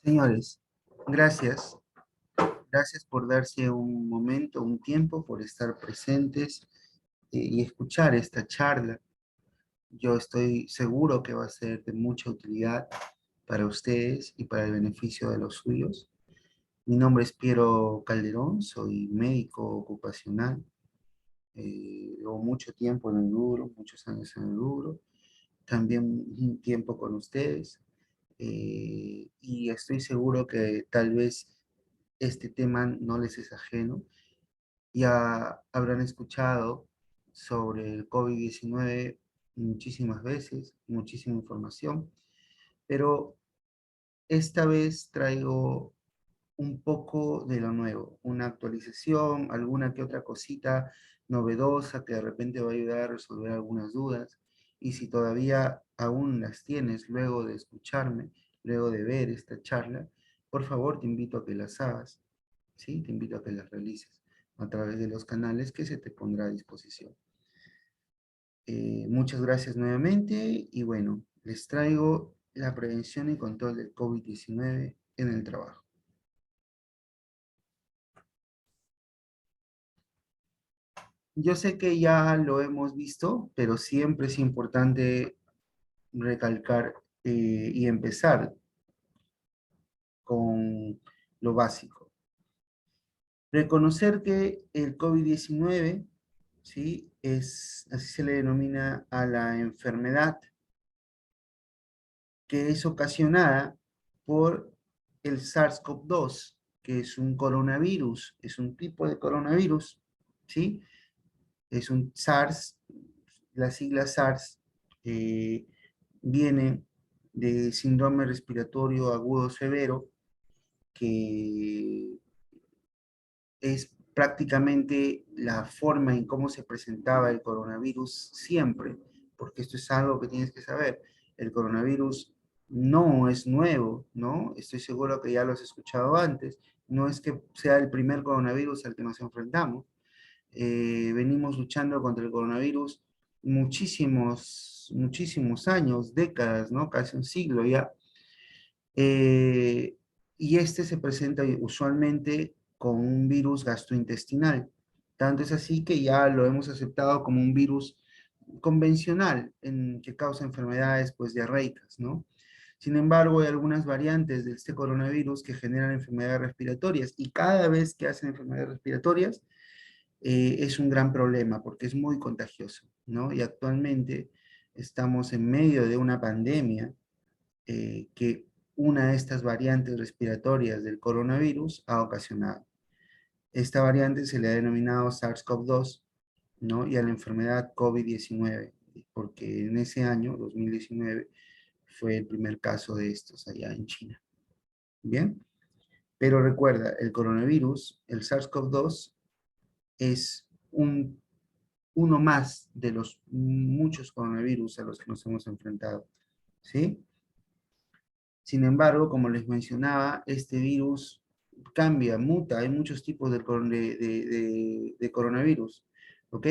Señores, gracias. Gracias por darse un momento, un tiempo, por estar presentes y escuchar esta charla. Yo estoy seguro que va a ser de mucha utilidad para ustedes y para el beneficio de los suyos. Mi nombre es Piero Calderón, soy médico ocupacional. Llevo mucho tiempo en el rubro, muchos años en el rubro. También un tiempo con ustedes. Y estoy seguro que tal vez este tema no les es ajeno. Ya habrán escuchado sobre el COVID-19 muchísimas veces, muchísima información, pero esta vez traigo un poco de lo nuevo, una actualización, alguna que otra cosita novedosa que de repente va a ayudar a resolver algunas dudas. Y si todavía aún las tienes luego de escucharme, luego de ver esta charla, por favor te invito a que las hagas, ¿sí? Te invito a que las realices a través de los canales que se te pondrá a disposición. Muchas gracias nuevamente y bueno, les traigo la prevención y control del COVID-19 en el trabajo. Yo sé que ya lo hemos visto, pero siempre es importante recalcar y empezar con lo básico. Reconocer que el COVID-19, ¿sí? Así se le denomina a la enfermedad que es ocasionada por el SARS-CoV-2, que es un coronavirus, es un tipo de coronavirus, ¿sí? Es un SARS, la sigla SARS eh, viene de síndrome respiratorio agudo severo, que es prácticamente la forma en cómo se presentaba el coronavirus siempre, porque esto es algo que tienes que saber. El coronavirus no es nuevo, ¿no? Estoy seguro que ya lo has escuchado antes. No es que sea el primer coronavirus al que nos enfrentamos. Venimos luchando contra el coronavirus muchísimos años, décadas, ¿no? Casi un siglo ya. Eh, y este se presenta usualmente con un virus gastrointestinal. Tanto es así que ya lo hemos aceptado como un virus convencional que causa enfermedades pues diarreicas, ¿no? Sin embargo, hay algunas variantes de este coronavirus que generan enfermedades respiratorias y cada vez que hacen enfermedades respiratorias es un gran problema porque es muy contagioso, ¿no? Y actualmente estamos en medio de una pandemia que una de estas variantes respiratorias del coronavirus ha ocasionado. Esta variante se le ha denominado SARS-CoV-2, ¿no? Y a la enfermedad COVID-19, porque en ese año, 2019, fue el primer caso de estos allá en China. Bien, pero recuerda, el coronavirus, el SARS-CoV-2, es uno más de los muchos coronavirus a los que nos hemos enfrentado, ¿sí? Sin embargo, como les mencionaba, este virus cambia, muta, hay muchos tipos de coronavirus, ¿ok?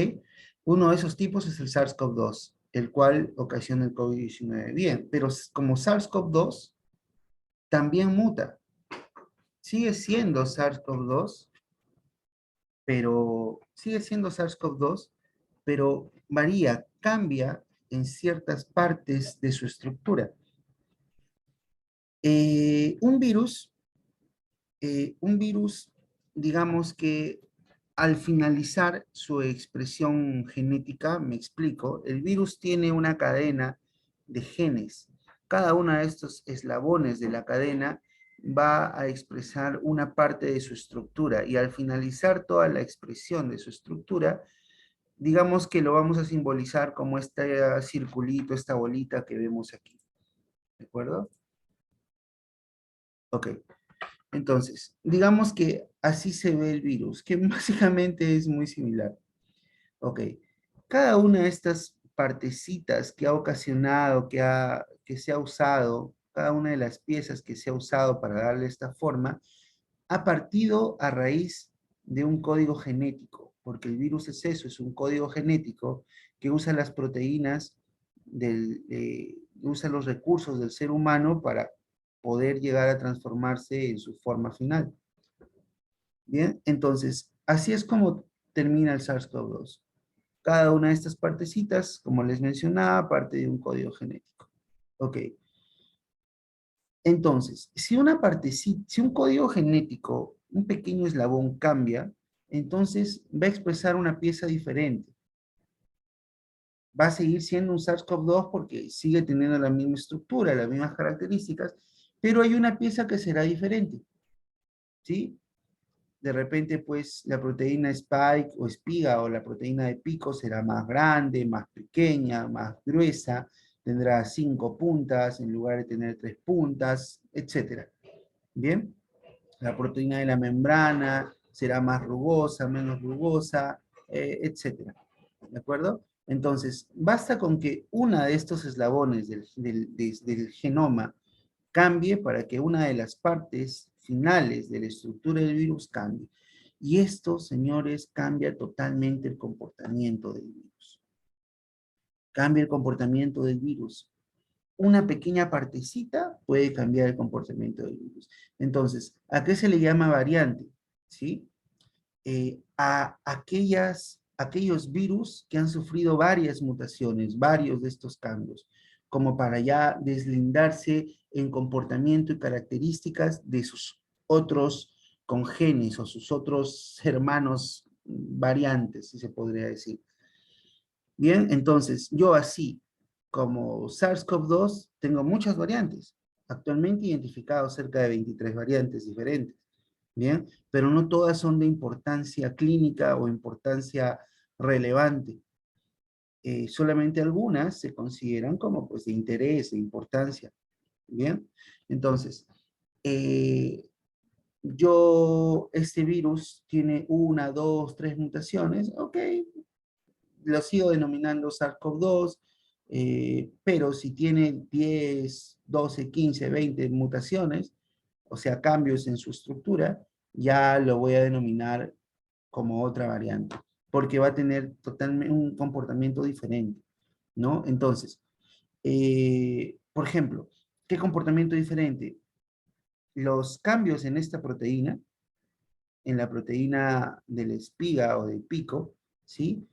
Uno de esos tipos es el SARS-CoV-2, el cual ocasiona el COVID-19. Bien, pero como SARS-CoV-2 también muta, sigue siendo SARS-CoV-2, pero sigue siendo SARS-CoV-2, pero varía, cambia en ciertas partes de su estructura. Un virus digamos que al finalizar su expresión genética, me explico, el virus tiene una cadena de genes. Cada uno de estos eslabones de la cadena va a expresar una parte de su estructura y al finalizar toda la expresión de su estructura, digamos que lo vamos a simbolizar como este circulito, esta bolita que vemos aquí. ¿De acuerdo? Ok. Entonces, digamos que así se ve el virus, que básicamente es muy similar. Ok, cada una de estas partecitas que ha ocasionado, que se ha usado, cada una de las piezas que se ha usado para darle esta forma, ha partido a raíz de un código genético, porque el virus es eso, es un código genético que usa las proteínas, usa los recursos del ser humano para poder llegar a transformarse en su forma final. Bien, entonces, así es como termina el SARS-CoV-2. Cada una de estas partecitas, como les mencionaba, parte de un código genético. Ok. Entonces, si una partecita, si un código genético, un pequeño eslabón cambia, entonces va a expresar una pieza diferente. Va a seguir siendo un SARS-CoV-2 porque sigue teniendo la misma estructura, las mismas características, pero hay una pieza que será diferente, ¿sí? De repente, pues, la proteína spike o espiga o la proteína de pico será más grande, más pequeña, más gruesa, tendrá 5 puntas en lugar de tener 3 puntas, etcétera. ¿Bien? La proteína de la membrana será más rugosa, menos rugosa, etcétera. ¿De acuerdo? Entonces, basta con que una de estos eslabones del genoma cambie para que una de las partes finales de la estructura del virus cambie. Y esto, señores, cambia totalmente el comportamiento del virus. Cambia el comportamiento del virus. Una pequeña partecita puede cambiar el comportamiento del virus. Entonces, ¿a qué se le llama variante? ¿Sí? A aquellos virus que han sufrido varias mutaciones, varios de estos cambios, como para ya deslindarse en comportamiento y características de sus otros congéneres o sus otros hermanos variantes, si se podría decir. Bien, entonces yo así como SARS-CoV-2 tengo muchas variantes. Actualmente he identificado cerca de 23 variantes diferentes. Bien, pero no todas son de importancia clínica o importancia relevante. Solamente algunas se consideran como pues de interés, de importancia. Bien, entonces, eh, este virus tiene una, dos, tres mutaciones, ok, lo sigo denominando SARS-CoV-2, pero si tiene 10, 12, 15, 20 mutaciones, o sea, cambios en su estructura, ya lo voy a denominar como otra variante, porque va a tener totalmente un comportamiento diferente, ¿no? Entonces, por ejemplo, ¿qué comportamiento diferente? Los cambios en esta proteína, en la proteína de la espiga o del pico, ¿sí?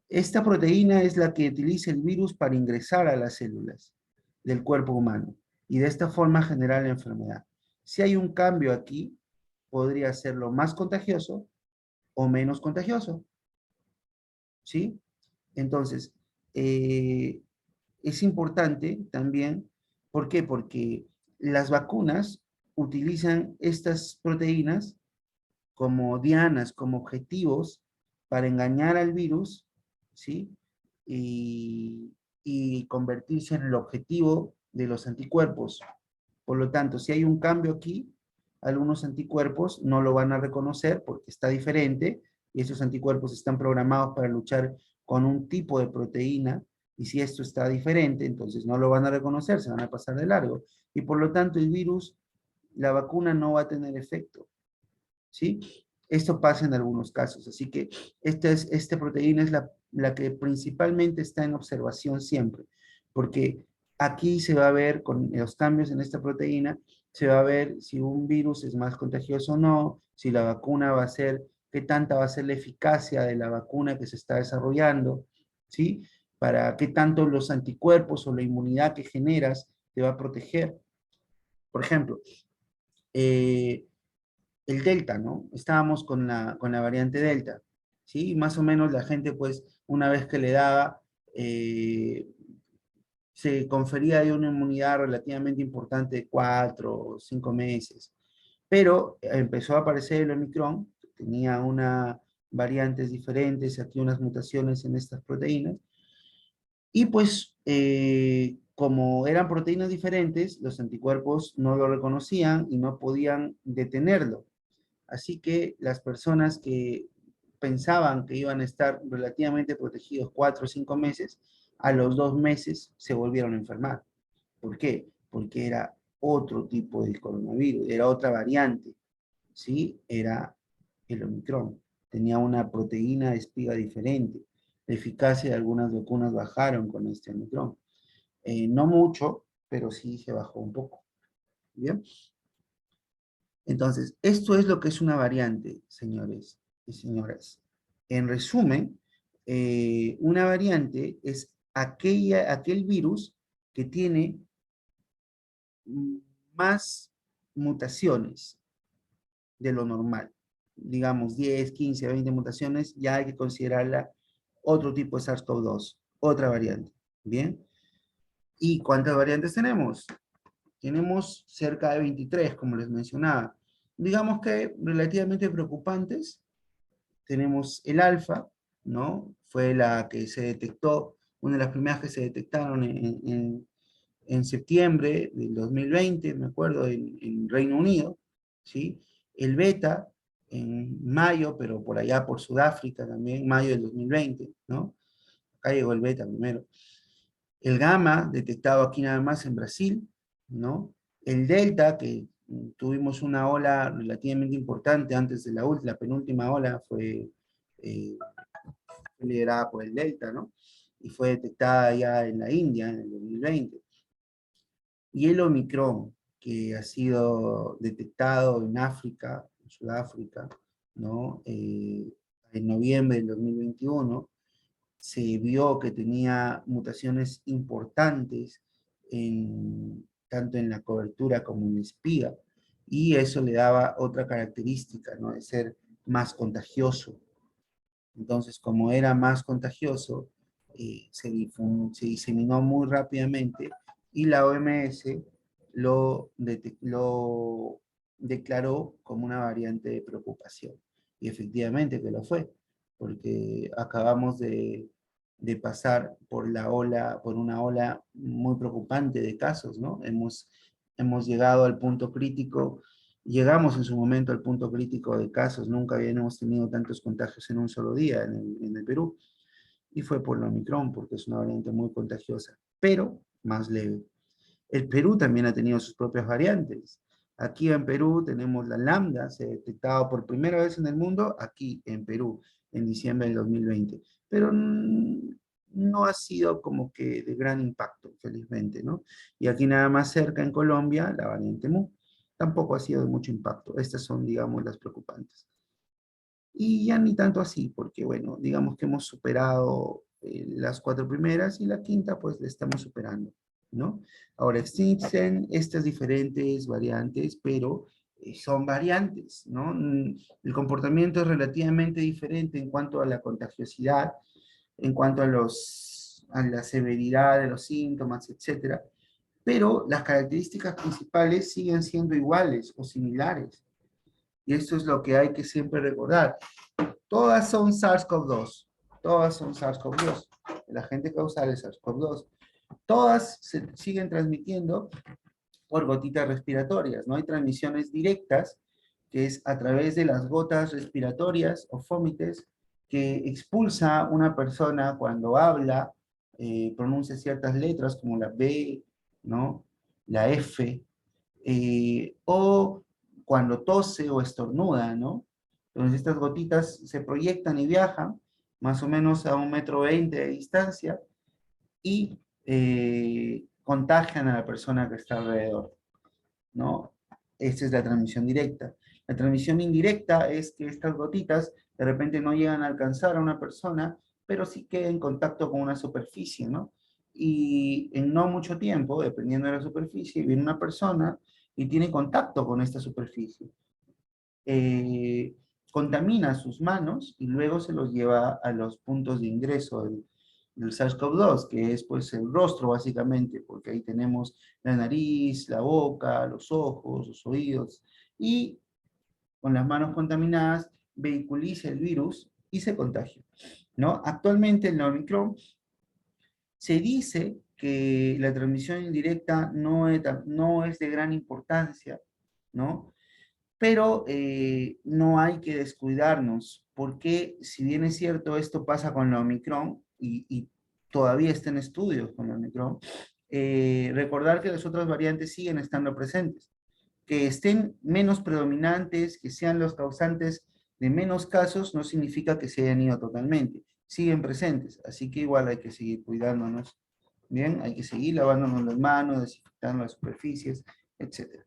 Esta proteína es la que utiliza el virus para ingresar a las células del cuerpo humano y de esta forma generar la enfermedad. Si hay un cambio aquí, podría serlo más contagioso o menos contagioso, ¿sí? Entonces, eh, es importante también, ¿por qué? Porque las vacunas utilizan estas proteínas como dianas, como objetivos para engañar al virus, ¿sí? Y, y convertirse en el objetivo de los anticuerpos. Por lo tanto, si hay un cambio aquí, algunos anticuerpos no lo van a reconocer porque está diferente y esos anticuerpos están programados para luchar con un tipo de proteína y si esto está diferente, entonces no lo van a reconocer, se van a pasar de largo y por lo tanto el virus, la vacuna no va a tener efecto. ¿Sí? Esto pasa en algunos casos, así que esta proteína es la que principalmente está en observación siempre, porque aquí se va a ver con los cambios en esta proteína, se va a ver si un virus es más contagioso o no, si la vacuna va a ser, qué tanta va a ser la eficacia de la vacuna que se está desarrollando, ¿sí? Para qué tanto los anticuerpos o la inmunidad que generas te va a proteger. Por ejemplo, eh, el Delta, ¿no? Estábamos con la variante Delta, ¿sí? Más o menos la gente, pues, una vez que le daba, eh, se confería de una inmunidad relativamente importante de 4 o 5 meses. Pero empezó a aparecer el Omicron, tenía una variantes diferentes, aquí unas mutaciones en estas proteínas, y pues, como eran proteínas diferentes, los anticuerpos no lo reconocían y no podían detenerlo. Así que las personas que pensaban que iban a estar relativamente protegidos 4 o 5 meses, a los 2 meses se volvieron a enfermar. ¿Por qué? Porque era otro tipo de coronavirus, era otra variante, ¿sí? Era el Omicron. Tenía una proteína de espiga diferente. La eficacia de algunas vacunas bajaron con este Omicron. No mucho, pero sí se bajó un poco. ¿Bien? Entonces, esto es lo que es una variante, señores y señoras. En resumen, una variante es aquel virus que tiene más mutaciones de lo normal. Digamos, 10, 15, 20 mutaciones, ya hay que considerarla otro tipo de SARS-CoV-2, otra variante. ¿Bien? ¿Y cuántas variantes tenemos? Tenemos cerca de 23, como les mencionaba. Digamos que relativamente preocupantes. Tenemos el alfa, ¿no? Fue la que se detectó, una de las primeras que se detectaron en septiembre del 2020, me acuerdo, en Reino Unido, ¿sí? El beta en mayo, pero por allá por Sudáfrica también, mayo del 2020, ¿no? Acá llegó el beta primero. El gamma, detectado aquí nada más en Brasil, ¿no? El delta, que tuvimos una ola relativamente importante antes de la penúltima ola eh, fue liderada por el delta, ¿no? Y fue detectada ya en la India en el 2020. Y el Omicron, que ha sido detectado en África, en Sudáfrica, ¿no? En noviembre del 2021, se vio que tenía mutaciones importantes tanto en la cobertura como en la espiga, y eso le daba otra característica, ¿no? De ser más contagioso. Entonces, como era más contagioso, se diseminó muy rápidamente y la OMS lo declaró como una variante de preocupación. Y efectivamente que lo fue, porque acabamos de pasar por una ola muy preocupante de casos, ¿no? Hemos llegado al punto crítico. Llegamos en su momento al punto crítico de casos, nunca habíamos tenido tantos contagios en un solo día en el Perú, y fue por la Omicron, porque es una variante muy contagiosa, pero más leve. El Perú también ha tenido sus propias variantes. Aquí en Perú tenemos la lambda, se ha detectado por primera vez en el mundo, aquí en Perú, en diciembre del 2020, pero no ha sido como que de gran impacto, felizmente, ¿no? Y aquí nada más cerca en Colombia, la variante Mu, tampoco ha sido de mucho impacto. Estas son, digamos, las preocupantes. Y ya ni tanto así, porque bueno, digamos que hemos superado las cuatro primeras y la quinta pues la estamos superando, ¿no? Ahora existen estas diferentes variantes, pero son variantes, ¿no? El comportamiento es relativamente diferente en cuanto a la contagiosidad, en cuanto a la severidad de los síntomas, etcétera, pero las características principales siguen siendo iguales o similares. Y esto es lo que hay que siempre recordar. Todas son SARS-CoV-2. Todas son SARS-CoV-2. El agente causal es SARS-CoV-2. Todas se siguen transmitiendo por gotitas respiratorias. No hay transmisiones directas, que es a través de las gotas respiratorias o fómites que expulsa una persona cuando habla, pronuncia ciertas letras como la B, ¿no? La F, o cuando tose o estornuda, ¿no? Entonces estas gotitas se proyectan y viajan más o menos a 1,20 m de distancia y contagian a la persona que está alrededor, ¿no? Esta es la transmisión directa. La transmisión indirecta es que estas gotitas de repente no llegan a alcanzar a una persona, pero sí quedan en contacto con una superficie, ¿no? Y en no mucho tiempo, dependiendo de la superficie, viene una persona y tiene contacto con esta superficie. Eh, Contamina sus manos y luego se los lleva a los puntos de ingreso del SARS-CoV-2, que es pues el rostro básicamente, porque ahí tenemos la nariz, la boca, los ojos, los oídos, y con las manos contaminadas vehiculiza el virus y se contagia, ¿no? Actualmente el Omicron se dice que la transmisión indirecta no es de gran importancia, ¿no? Pero no hay que descuidarnos, porque si bien es cierto, esto pasa con la Omicron y todavía está en estudios con la Omicron, recordar que las otras variantes siguen estando presentes. Que estén menos predominantes, que sean los causantes de menos casos, no significa que se hayan ido totalmente. Siguen presentes, así que igual hay que seguir cuidándonos. Bien, hay que seguir lavándonos las manos, desinfectando las superficies, etc.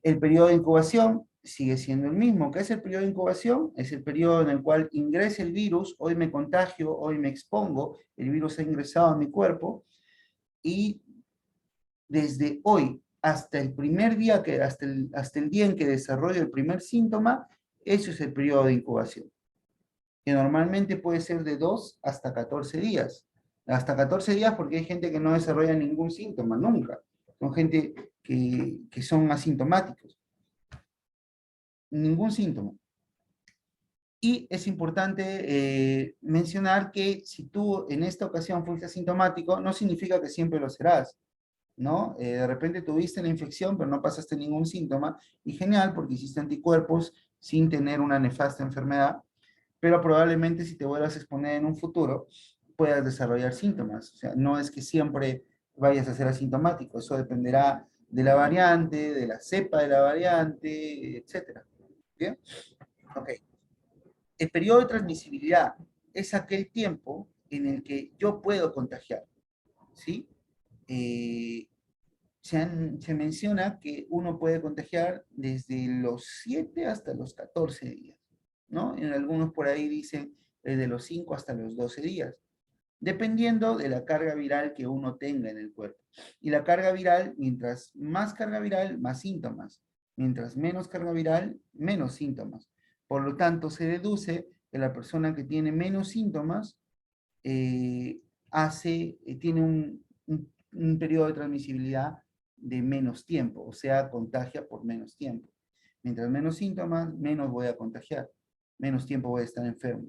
El periodo de incubación sigue siendo el mismo. ¿Qué es el periodo de incubación? Es el periodo en el cual ingresa el virus, hoy me contagio, hoy me expongo, el virus ha ingresado a mi cuerpo, y desde hoy hasta el primer día, hasta el día en que desarrollo el primer síntoma, eso es el periodo de incubación, que normalmente puede ser de 2 hasta 14 días. Hasta 14 días porque hay gente que no desarrolla ningún síntoma, nunca. Son gente que son asintomáticos, ningún síntoma. Y es importante mencionar que si tú en esta ocasión fuiste asintomático, no significa que siempre lo serás, ¿no? De repente tuviste la infección, pero no pasaste ningún síntoma, y genial, porque hiciste anticuerpos sin tener una nefasta enfermedad, pero probablemente si te vuelvas a exponer en un futuro, puedas desarrollar síntomas. O sea, no es que siempre vayas a ser asintomático, eso dependerá de la variante, de la cepa de la variante, etcétera. ¿Bien? Ok. El periodo de transmisibilidad es aquel tiempo en el que yo puedo contagiar, ¿sí? Eh, se menciona que uno puede contagiar desde los 7 hasta los 14 días, ¿no? En algunos por ahí dicen desde los 5 hasta los 12 días, dependiendo de la carga viral que uno tenga en el cuerpo. Y la carga viral, mientras más carga viral, más síntomas. Mientras menos carga viral, menos síntomas. Por lo tanto, se deduce que la persona que tiene menos síntomas eh, tiene un periodo de transmisibilidad de menos tiempo, o sea, contagia por menos tiempo. Mientras menos síntomas, menos voy a contagiar, menos tiempo voy a estar enfermo.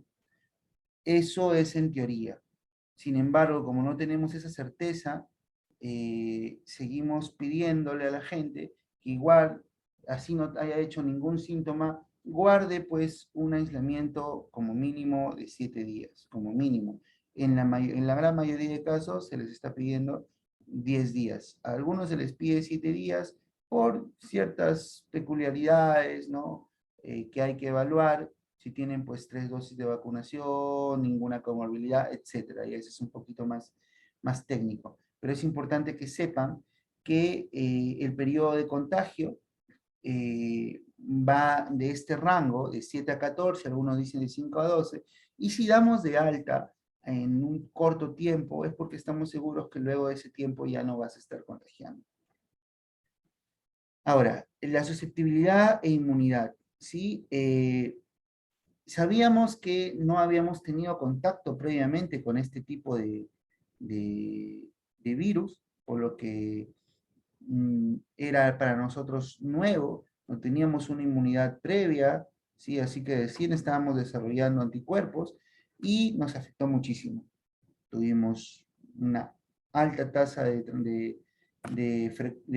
Eso es en teoría. Sin embargo, como no tenemos esa certeza, seguimos pidiéndole a la gente que igual, así no haya hecho ningún síntoma, guarde pues un aislamiento como mínimo de 7 días, como mínimo. En la gran mayoría de casos se les está pidiendo 10 días. A algunos se les pide 7 días por ciertas peculiaridades, ¿no? Que hay que evaluar, si tienen pues 3 dosis de vacunación, ninguna comorbilidad, etcétera. Y eso es un poquito más técnico. Pero es importante que sepan que el periodo de contagio va de este rango, de 7 a 14, algunos dicen de 5 a 12, y si damos de alta en un corto tiempo, es porque estamos seguros que luego de ese tiempo ya no vas a estar contagiando. Ahora, la susceptibilidad e inmunidad, ¿sí? Sabíamos que no habíamos tenido contacto previamente con este tipo de, de virus, por lo que era para nosotros nuevo, no teníamos una inmunidad previa, ¿sí? Así que recién estábamos desarrollando anticuerpos y nos afectó muchísimo. Tuvimos una alta tasa de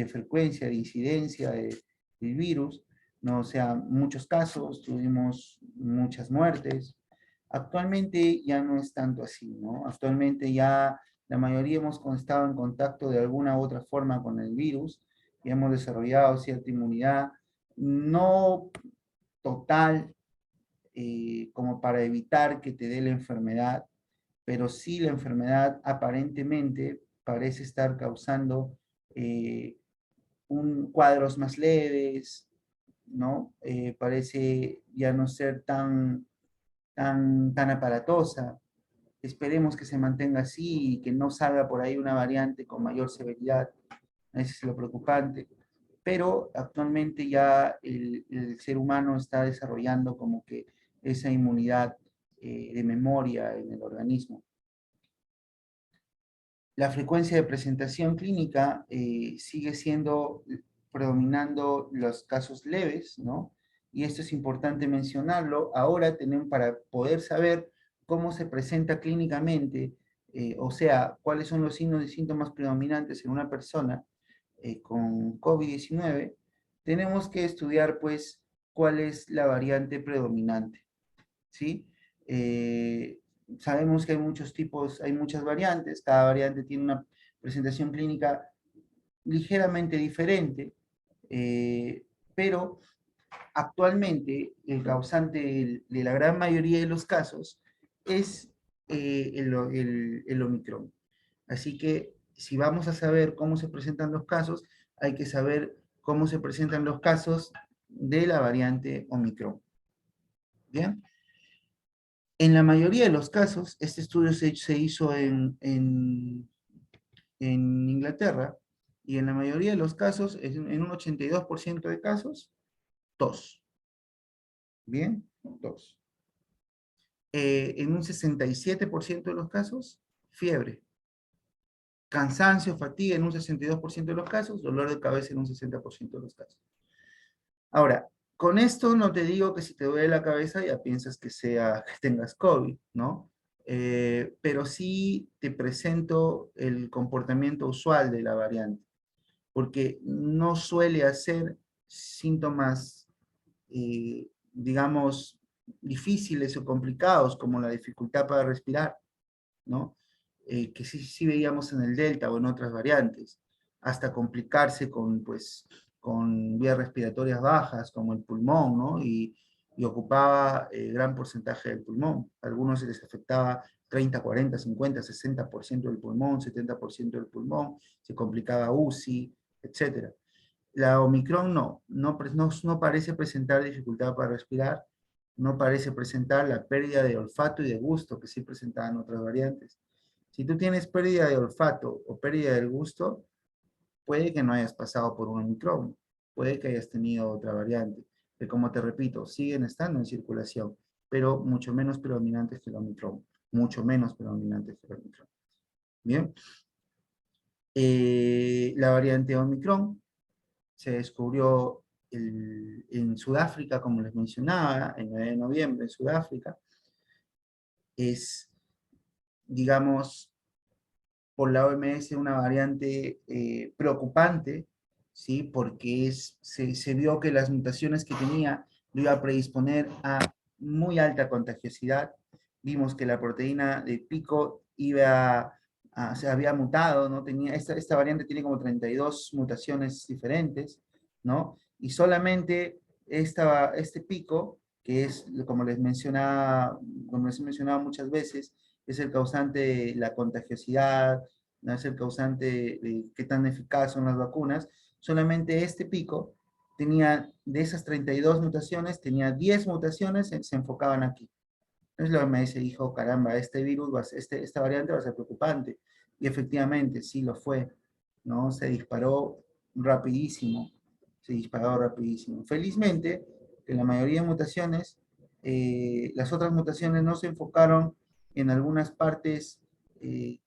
frecuencia, de incidencia del virus, ¿no? O sea, muchos casos, tuvimos muchas muertes. Actualmente ya no es tanto así, ¿no? Actualmente ya la mayoría hemos estado en contacto de alguna u otra forma con el virus y hemos desarrollado cierta inmunidad, no total, como para evitar que te dé la enfermedad, pero sí la enfermedad aparentemente parece estar causando cuadros más leves, ¿no? Parece ya no ser tan aparatosa. Esperemos que se mantenga así y que no salga por ahí una variante con mayor severidad. Eso es lo preocupante. Pero actualmente ya el ser humano está desarrollando como que esa inmunidad de memoria en el organismo. La frecuencia de presentación clínica sigue siendo predominando los casos leves, ¿no? Y esto es importante mencionarlo. Ahora tenemos, para poder saber cómo se presenta clínicamente, o sea, cuáles son los signos y síntomas predominantes en una persona con COVID-19, tenemos que estudiar, pues, cuál es la variante predominante, ¿sí? Eh, Sabemos que hay muchos tipos, hay muchas variantes, cada variante tiene una presentación clínica ligeramente diferente, eh, pero actualmente el causante de la gran mayoría de los casos es el Omicron. Así que si vamos a saber cómo se presentan los casos, hay que saber cómo se presentan los casos de la variante Omicron. ¿Bien? En la mayoría de los casos, este estudio se hizo en Inglaterra, y en la mayoría de los casos, en un 82% de casos, tos. ¿Bien? Tos. En un 67% de los casos, fiebre. Cansancio, fatiga en un 62% de los casos, dolor de cabeza en un 60% de los casos. Ahora, con esto no te digo que si te duele la cabeza ya piensas que tengas COVID, ¿no? Pero sí te presento el comportamiento usual de la variante, porque no suele hacer síntomas, digamos, difíciles o complicados, como la dificultad para respirar, ¿no? Que sí veíamos en el Delta o en otras variantes, hasta complicarse con vías respiratorias bajas, como el pulmón, ¿no? Y ocupaba gran porcentaje del pulmón. A algunos se les afectaba 30, 40, 50, 60% del pulmón, 70% del pulmón, se complicaba UCI, etc. La Omicron no parece presentar dificultad para respirar, no parece presentar la pérdida de olfato y de gusto que sí presentaban otras variantes. Si tú tienes pérdida de olfato o pérdida del gusto, puede que no hayas pasado por un Omicron, puede que hayas tenido otra variante, que como te repito, siguen estando en circulación, pero mucho menos predominantes que el Omicron, mucho menos predominantes que el Omicron. Bien, la variante Omicron se descubrió en Sudáfrica, como les mencionaba, el 9 de noviembre en Sudáfrica. Es, digamos, por la OMS una variante preocupante, ¿sí? Porque se vio que las mutaciones que tenía lo iba a predisponer a muy alta contagiosidad. Vimos que la proteína de pico se había mutado, ¿no? Esta variante tiene como 32 mutaciones diferentes, ¿no? Y solamente este pico, que es, como les he mencionado muchas veces, es el causante de la contagiosidad, no es el causante de qué tan eficaz son las vacunas. Solamente este pico tenía, de esas 32 mutaciones, tenía 10 mutaciones que se enfocaban aquí. Entonces la OMS dijo, caramba, este virus, esta variante va a ser preocupante. Y efectivamente, sí lo fue, ¿no? Se disparó rapidísimo, se disparó rapidísimo. Felizmente, en la mayoría de mutaciones, las otras mutaciones no se enfocaron en algunas partes que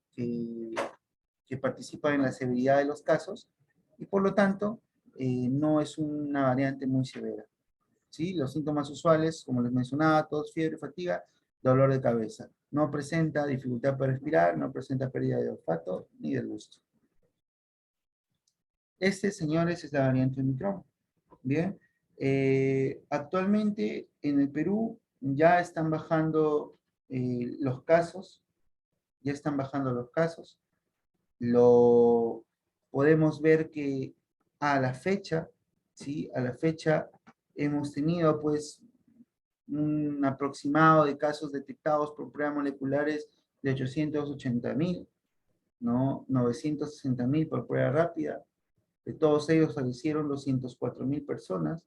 participan en la severidad de los casos, y por lo tanto, no es una variante muy severa. ¿Sí? Los síntomas usuales, como les mencionaba, tos, fiebre, fatiga, dolor de cabeza. No presenta dificultad para respirar, no presenta pérdida de olfato ni del gusto. Este, señores, es la variante Omicron. Bien. Actualmente en el Perú ya están bajando los casos, ya están bajando los casos. Lo podemos ver que a la fecha, ¿sí? A la fecha hemos tenido pues un aproximado de casos detectados por pruebas moleculares de 880.000, ¿no? 960.000 por prueba rápida. De todos ellos fallecieron 204.000 personas.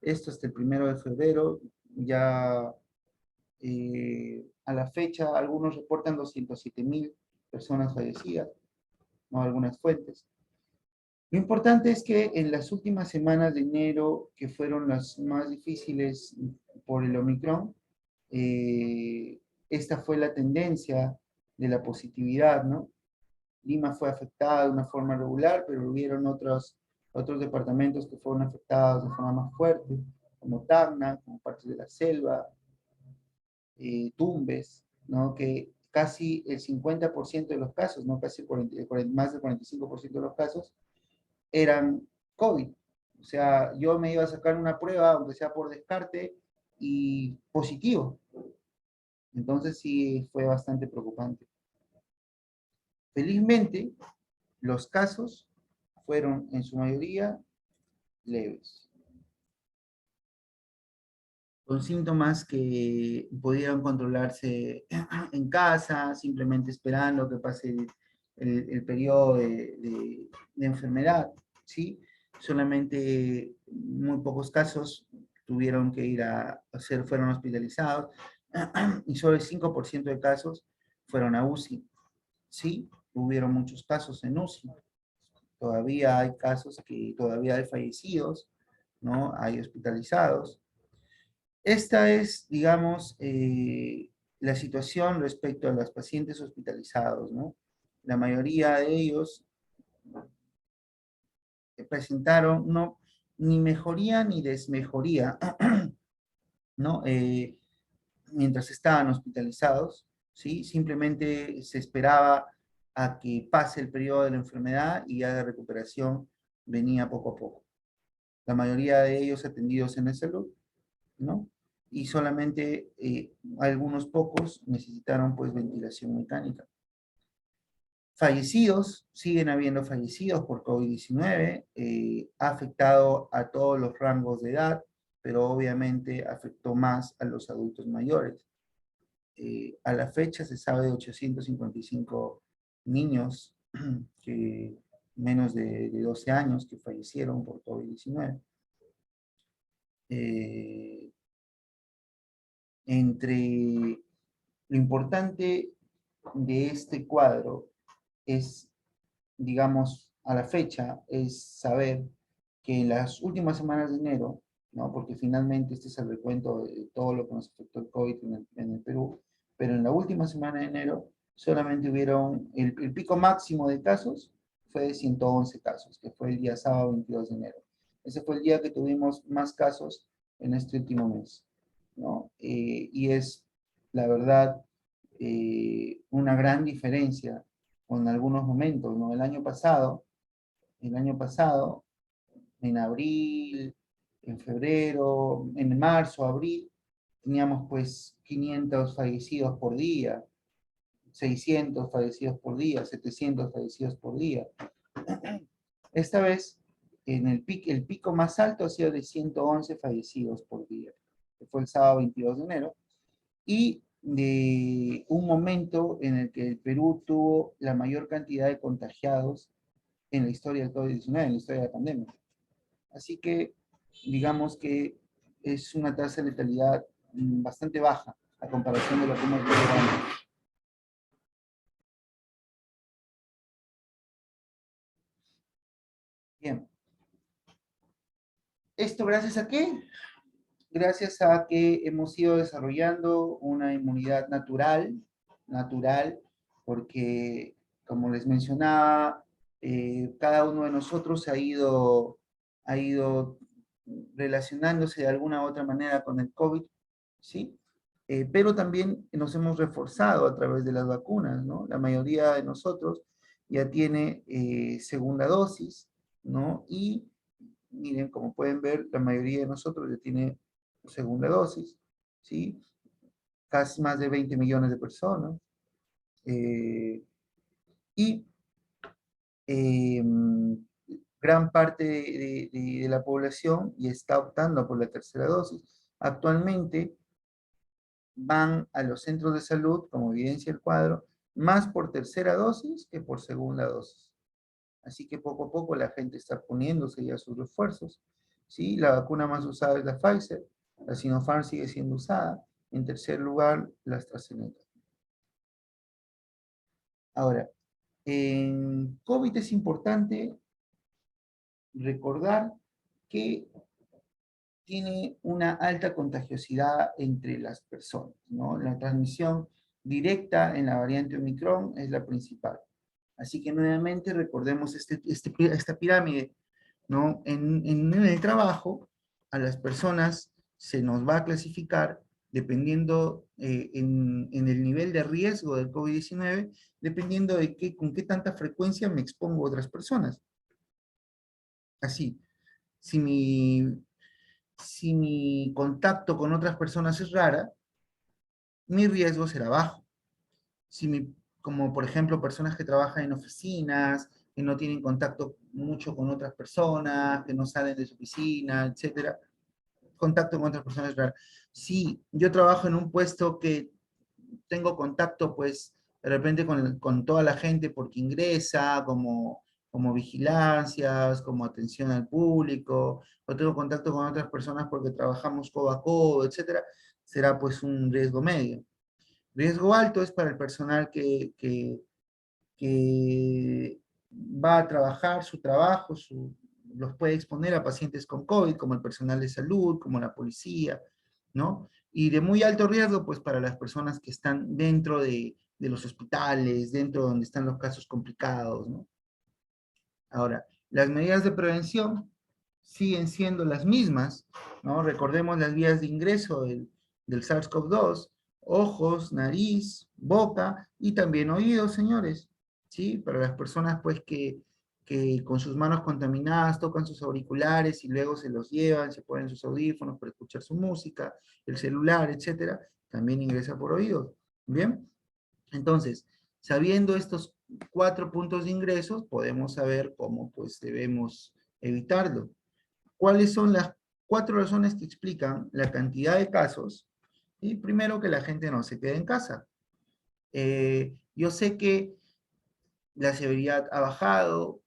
Esto hasta el 1 de febrero. Ya a la fecha algunos reportan 207.000 personas fallecidas, ¿no? Algunas fuentes. Lo importante es que en las últimas semanas de enero, que fueron las más difíciles por el Omicron, esta fue la tendencia de la positividad, ¿no? Lima fue afectada de una forma regular, pero hubieron otros departamentos que fueron afectados de forma más fuerte, como Tacna, como partes de la selva, Tumbes, ¿no? Que casi el 50% de los casos, ¿no? Casi más del 45% de los casos, eran COVID. O sea, yo me iba a sacar una prueba, aunque sea por descarte, y positivo. Entonces sí fue bastante preocupante. Felizmente, los casos fueron en su mayoría leves, con síntomas que pudieron controlarse en casa, simplemente esperando que pase el periodo de enfermedad, ¿sí? solamente muy pocos casos tuvieron que ir fueron hospitalizados, y solo el 5% de casos fueron a UCI. Sí, hubieron muchos casos en UCI. Todavía hay casos que todavía hay fallecidos, ¿no? Hay hospitalizados. Esta es, digamos, la situación respecto a los pacientes hospitalizados, ¿no? La mayoría de ellos presentaron no, ni mejoría ni desmejoría, ¿no? Mientras estaban hospitalizados, ¿sí? Simplemente se esperaba a que pase el periodo de la enfermedad y ya la recuperación venía poco a poco. La mayoría de ellos atendidos en la salud, ¿no? Y solamente algunos pocos necesitaron pues ventilación mecánica. Fallecidos, siguen habiendo fallecidos por COVID-19, ha afectado a todos los rangos de edad, pero obviamente afectó más a los adultos mayores. A la fecha se sabe de 855 niños que menos de 12 años que fallecieron por COVID-19. Entre lo importante de este cuadro es, digamos, a la fecha, es saber que en las últimas semanas de enero, ¿no? Porque finalmente este es el recuento de todo lo que nos afectó el COVID en el Perú, pero en la última semana de enero solamente hubieron, el pico máximo de casos fue de 111 casos, que fue el día sábado 22 de enero. Ese fue el día que tuvimos más casos en este último mes, ¿no? Y es, la verdad, una gran diferencia con algunos momentos, ¿no? El año pasado, en abril, en febrero, en marzo, abril, teníamos pues 500 fallecidos por día, 600 fallecidos por día, 700 fallecidos por día. Esta vez, el pico más alto ha sido de 111 fallecidos por día, que fue el sábado 22 de enero, y de un momento en el que el Perú tuvo la mayor cantidad de contagiados en la historia del COVID-19, en la historia de la pandemia. Así que, digamos que es una tasa de letalidad bastante baja a comparación de lo que hemos vivido antes. Bien. ¿Esto gracias a qué? Gracias a que hemos ido desarrollando una inmunidad natural, porque, como les mencionaba, cada uno de nosotros ha ido relacionándose de alguna u otra manera con el COVID, ¿sí? Pero también nos hemos reforzado a través de las vacunas, ¿no? La mayoría de nosotros ya tiene segunda dosis, ¿no? Y miren, como pueden ver, la mayoría de nosotros ya tiene segunda dosis, ¿sí? Casi más de 20 millones de personas. Eh, y eh, gran parte de la población ya está optando por la tercera dosis. Actualmente van a los centros de salud, como evidencia el cuadro, más por tercera dosis que por segunda dosis. Así que poco a poco la gente está poniéndose ya sus refuerzos, ¿sí? La vacuna más usada es la Pfizer, la Sinopharm sigue siendo usada, en tercer lugar la AstraZeneca. Ahora, en COVID es importante recordar que tiene una alta contagiosidad entre las personas, ¿no? La transmisión directa en la variante Omicron es la principal. Así que nuevamente recordemos esta pirámide, ¿no? En el trabajo, a las personas se nos va a clasificar dependiendo en el nivel de riesgo del COVID-19, dependiendo de con qué tanta frecuencia me expongo a otras personas. Así, si si mi contacto con otras personas es rara, mi riesgo será bajo. Si mi, como por ejemplo personas que trabajan en oficinas, que no tienen contacto mucho con otras personas, que no salen de su oficina, etcétera, contacto con otras personas es raro. Si yo trabajo en un puesto que tengo contacto, pues, de repente con toda la gente porque ingresa, como como vigilancias, como atención al público, o tengo contacto con otras personas porque trabajamos codo a codo, etcétera, será pues un riesgo medio. Riesgo alto es para el personal que va a trabajar su trabajo, los puede exponer a pacientes con COVID, como el personal de salud, como la policía, ¿no? Y de muy alto riesgo, pues para las personas que están dentro de los hospitales, dentro donde están los casos complicados, ¿no? Ahora, las medidas de prevención siguen siendo las mismas, ¿no? Recordemos las vías de ingreso del SARS-CoV-2, ojos, nariz, boca y también oídos, señores, ¿sí? Para las personas, pues, que con sus manos contaminadas tocan sus auriculares y luego se los llevan, se ponen sus audífonos para escuchar su música, el celular, etcétera, también ingresa por oídos, ¿bien? Entonces, sabiendo estos 4 puntos de ingresos, podemos saber cómo pues debemos evitarlo. ¿Cuáles son las 4 razones que explican la cantidad de casos? Y primero, que la gente no se quede en casa. Yo sé que la severidad ha bajado,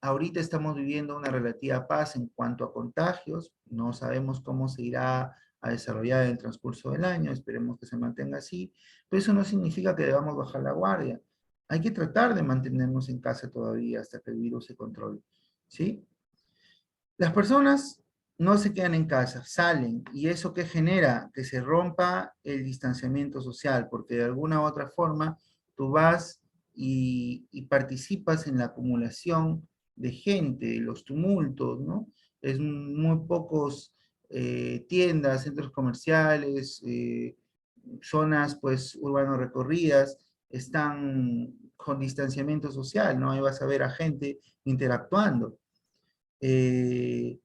ahorita estamos viviendo una relativa paz en cuanto a contagios, no sabemos cómo se irá a desarrollar en el transcurso del año, esperemos que se mantenga así, pero eso no significa que debamos bajar la guardia. Hay que tratar de mantenernos en casa todavía hasta que el virus se controle, ¿sí? Las personas no se quedan en casa, salen, y eso que genera que se rompa el distanciamiento social, porque de alguna u otra forma tú vas y participas en la acumulación de gente, los tumultos, ¿no? Es muy pocos tiendas, centros comerciales, zonas pues urbano recorridas, están con distanciamiento social, ¿no? Ahí vas a ver a gente interactuando. Eh,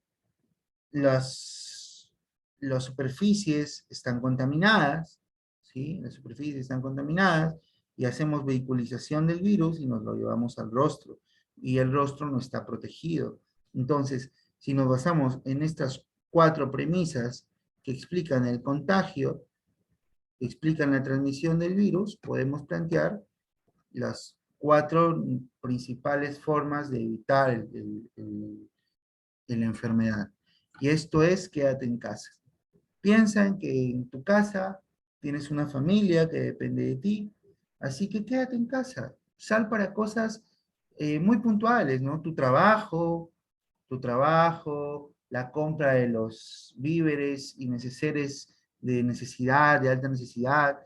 las, las superficies están contaminadas, ¿sí? Las superficies están contaminadas y hacemos vehiculización del virus y nos lo llevamos al rostro. Y el rostro no está protegido. Entonces, si nos basamos en estas 4 premisas que explican el contagio, que explican la transmisión del virus, podemos plantear las 4 principales formas de evitar la enfermedad. Y esto es, quédate en casa. Piensa en que en tu casa tienes una familia que depende de ti, así que quédate en casa. Sal para cosas muy puntuales, ¿no? Tu trabajo, la compra de los víveres y neceseres de necesidad, de alta necesidad,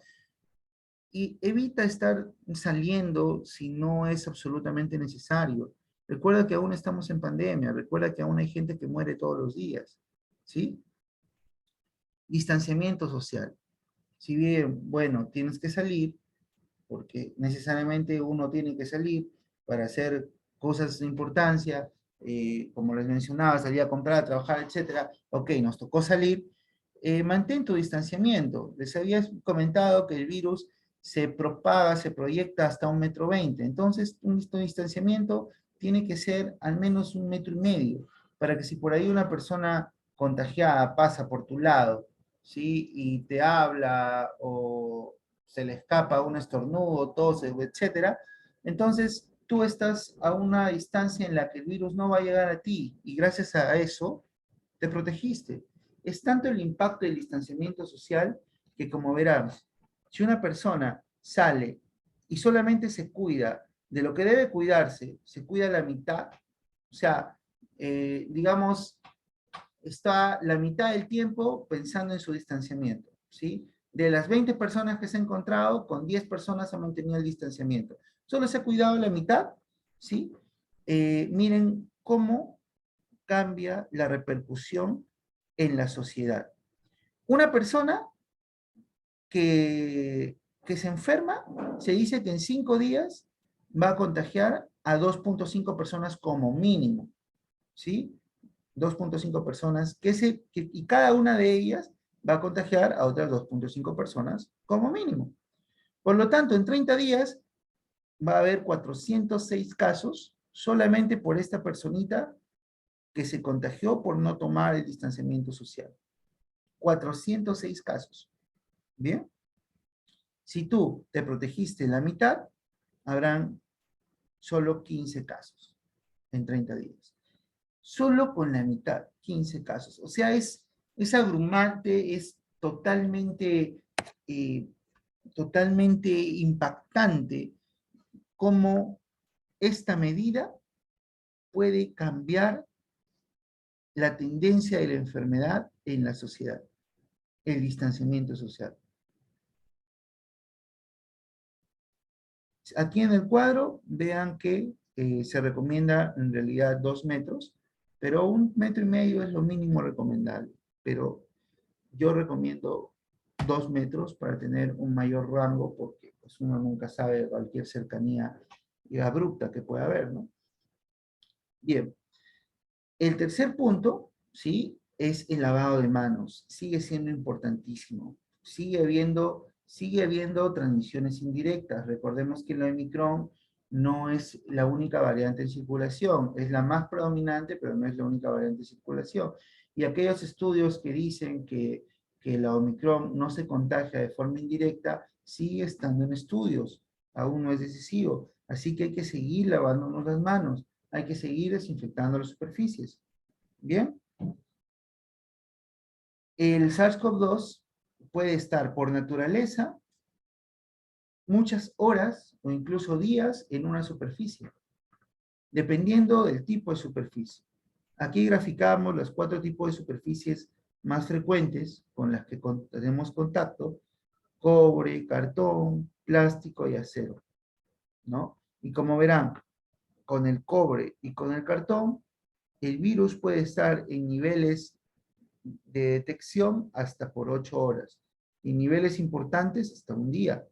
y evita estar saliendo si no es absolutamente necesario. Recuerda que aún estamos en pandemia, recuerda que aún hay gente que muere todos los días, ¿sí? Distanciamiento social. Si bien, bueno, tienes que salir, porque necesariamente uno tiene que salir para hacer cosas de importancia, como les mencionaba, salir a comprar, a trabajar, etcétera. Ok, nos tocó salir. Mantén tu distanciamiento. Les había comentado que el virus se propaga, se proyecta hasta 1,20 m. Entonces, tu distanciamiento tiene que ser al menos 1,5 m, para que si por ahí una persona contagiada pasa por tu lado, ¿sí? Y te habla o se le escapa un estornudo, tos, etcétera, entonces tú estás a una distancia en la que el virus no va a llegar a ti y gracias a eso te protegiste. Es tanto el impacto del distanciamiento social que, como verás, si una persona sale y solamente se cuida de lo que debe cuidarse, se cuida la mitad, o sea, digamos, está la mitad del tiempo pensando en su distanciamiento, ¿sí? De las 20 personas que se ha encontrado, con 10 personas ha mantenido el distanciamiento. Solo se ha cuidado la mitad, ¿sí? Miren cómo cambia la repercusión en la sociedad. Una persona que se enferma, se dice que en 5 días va a contagiar a 2,5 personas como mínimo, ¿sí? 2,5 personas, y cada una de ellas va a contagiar a otras 2,5 personas como mínimo. Por lo tanto, en 30 días va a haber 406 casos solamente por esta personita que se contagió por no tomar el distanciamiento social. 406 casos. ¿Bien? Si tú te protegiste la mitad, habrán solo 15 casos. en 30 días. Solo con la mitad, 15 casos. O sea, es abrumante, es eh, totalmente impactante cómo esta medida puede cambiar la tendencia de la enfermedad en la sociedad, el distanciamiento social. Aquí en el cuadro vean que se recomienda en realidad 2 metros, pero 1,5 metros es lo mínimo recomendable. Pero yo recomiendo 2 metros para tener un mayor rango, porque pues, uno nunca sabe cualquier cercanía abrupta que pueda haber, ¿no? Bien, el tercer punto, ¿sí? Es el lavado de manos. Sigue siendo importantísimo. Sigue habiendo transmisiones indirectas. Recordemos que la Omicron no es la única variante en circulación. Es la más predominante, pero no es la única variante en circulación. Y aquellos estudios que dicen que la Omicron no se contagia de forma indirecta, sigue estando en estudios. Aún no es decisivo. Así que hay que seguir lavándonos las manos. Hay que seguir desinfectando las superficies. ¿Bien? El SARS-CoV-2 puede estar por naturaleza muchas horas o incluso días en una superficie, dependiendo del tipo de superficie. Aquí graficamos los 4 tipos de superficies más frecuentes con las que tenemos contacto: cobre, cartón, plástico y acero, ¿no? Y como verán, con el cobre y con el cartón, el virus puede estar en niveles de detección hasta por 8 horas y niveles importantes hasta un día.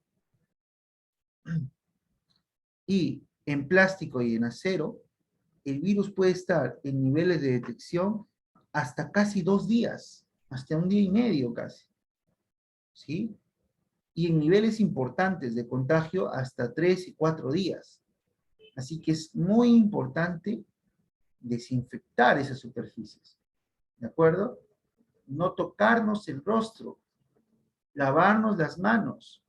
Y en plástico y en acero, el virus puede estar en niveles de detección hasta casi 2 días, hasta un día y medio casi, ¿sí? Y en niveles importantes de contagio hasta 3 y 4 días. Así que es muy importante desinfectar esas superficies, ¿de acuerdo? No tocarnos el rostro, lavarnos las manos.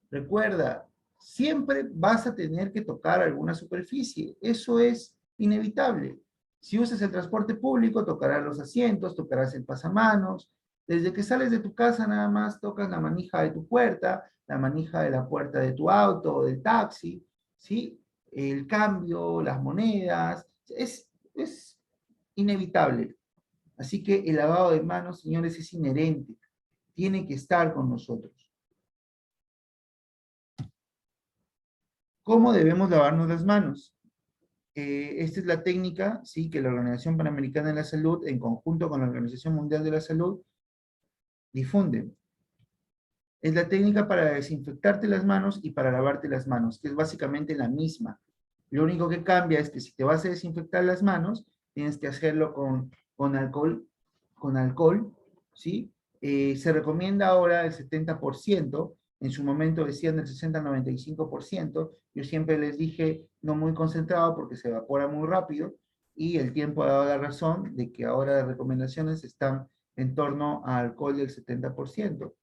Recuerda, siempre vas a tener que tocar alguna superficie. Eso es inevitable. Si usas el transporte público, tocarás los asientos, tocarás el pasamanos. Desde que sales de tu casa, nada más tocas la manija de tu puerta, la manija de la puerta de tu auto o del taxi, ¿sí? El cambio, las monedas, es inevitable. Así que el lavado de manos, señores, es inherente. Tiene que estar con nosotros. ¿Cómo debemos lavarnos las manos? Esta es la técnica, sí, que la Organización Panamericana de la Salud, en conjunto con la Organización Mundial de la Salud, difunde. Es la técnica para desinfectarte las manos y para lavarte las manos, que es básicamente la misma. Lo único que cambia es que si te vas a desinfectar las manos, tienes que hacerlo con alcohol, ¿sí? Se recomienda ahora el 70%, en su momento decían el 60-95%, yo siempre les dije no muy concentrado porque se evapora muy rápido, y el tiempo ha dado la razón de que ahora las recomendaciones están en torno a alcohol del 70%.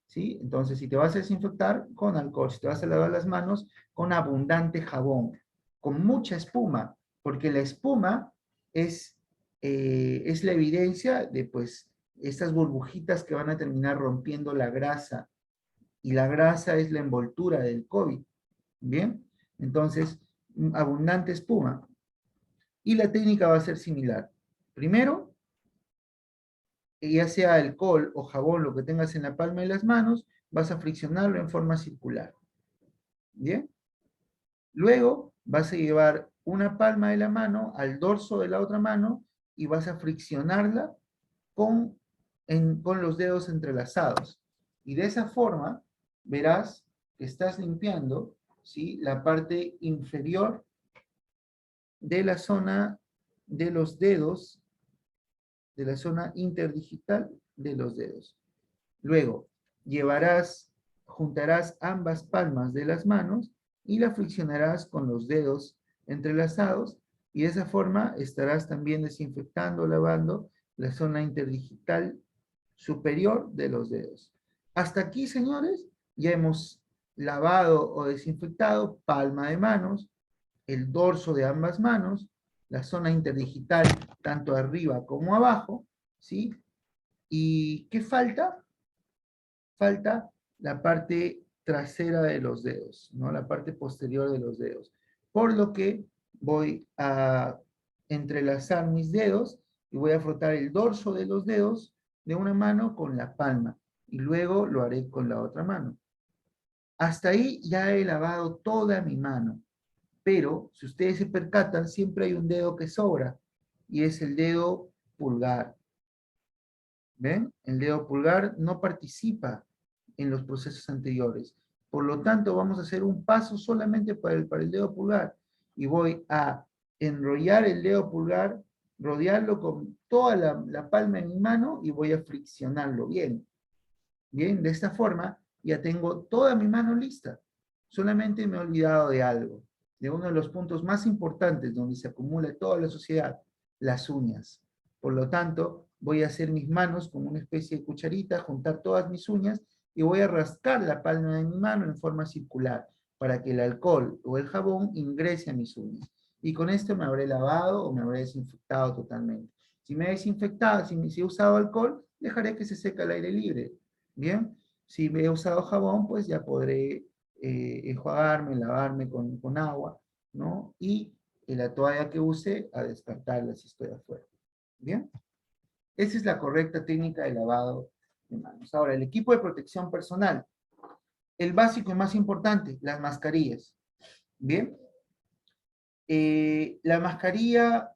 ¿Sí? Entonces, si te vas a desinfectar, con alcohol. Si te vas a lavar las manos, con abundante jabón, con mucha espuma, porque la espuma es la evidencia de, pues, estas burbujitas que van a terminar rompiendo la grasa, y la grasa es la envoltura del COVID, ¿bien? Entonces, abundante espuma. Y la técnica va a ser similar. Primero, ya sea alcohol o jabón, lo que tengas en la palma de las manos, vas a friccionarlo en forma circular. ¿Bien? Luego vas a llevar una palma de la mano al dorso de la otra mano y vas a friccionarla con los dedos entrelazados. Y de esa forma verás que estás limpiando, ¿sí?, la parte inferior de la zona de los dedos, de la zona interdigital de los dedos. Luego, juntarás ambas palmas de las manos y la friccionarás con los dedos entrelazados, y de esa forma estarás también desinfectando, lavando la zona interdigital superior de los dedos. Hasta aquí, señores, ya hemos lavado o desinfectado palma de manos, el dorso de ambas manos, la zona interdigital, tanto arriba como abajo, ¿sí? ¿Y qué falta? Falta la parte trasera de los dedos, ¿no? La parte posterior de los dedos. Por lo que voy a entrelazar mis dedos y voy a frotar el dorso de los dedos de una mano con la palma y luego lo haré con la otra mano. Hasta ahí ya he lavado toda mi mano, pero si ustedes se percatan, siempre hay un dedo que sobra y es el dedo pulgar. ¿Ven? El dedo pulgar no participa en los procesos anteriores. Por lo tanto, vamos a hacer un paso solamente para el dedo pulgar. Y voy a enrollar el dedo pulgar, rodearlo con toda la palma de mi mano y voy a friccionarlo bien. Bien, de esta forma ya tengo toda mi mano lista. Solamente me he olvidado de algo, de uno de los puntos más importantes donde se acumula toda la sociedad, las uñas. Por lo tanto, voy a hacer mis manos como una especie de cucharita, juntar todas mis uñas y voy a rascar la palma de mi mano en forma circular para que el alcohol o el jabón ingrese a mis uñas. Y con esto me habré lavado o me habré desinfectado totalmente. Si me he desinfectado, si he usado alcohol, dejaré que se seque al aire libre. Bien, si he usado jabón, pues ya podré enjuagarme, lavarme con agua, ¿no? Y la toalla que use a descartarla si estoy afuera. Bien, esa es la correcta técnica de lavado de manos. Ahora, el equipo de protección personal. El básico y más importante, las mascarillas. Bien, la mascarilla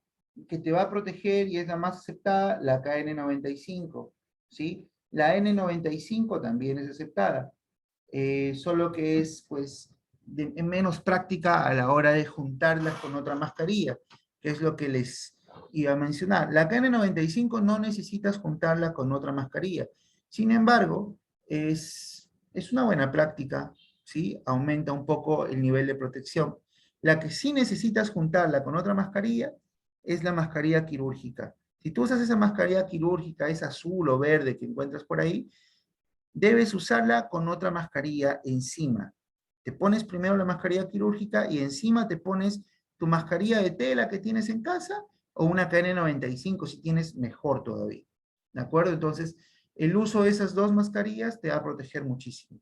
que te va a proteger y es la más aceptada, la KN95, ¿sí? La N95 también es aceptada, solo que es, pues, menos práctica a la hora de juntarlas con otra mascarilla, que es lo que les iba a mencionar. La KN95 no necesitas juntarla con otra mascarilla. Sin embargo, es una buena práctica, ¿sí? Aumenta un poco el nivel de protección. La que sí necesitas juntarla con otra mascarilla es la mascarilla quirúrgica. Si tú usas esa mascarilla quirúrgica, esa azul o verde que encuentras por ahí, debes usarla con otra mascarilla encima. Te pones primero la mascarilla quirúrgica y encima te pones tu mascarilla de tela que tienes en casa o una KN95 si tienes, mejor todavía. ¿De acuerdo? Entonces, el uso de esas dos mascarillas te va a proteger muchísimo.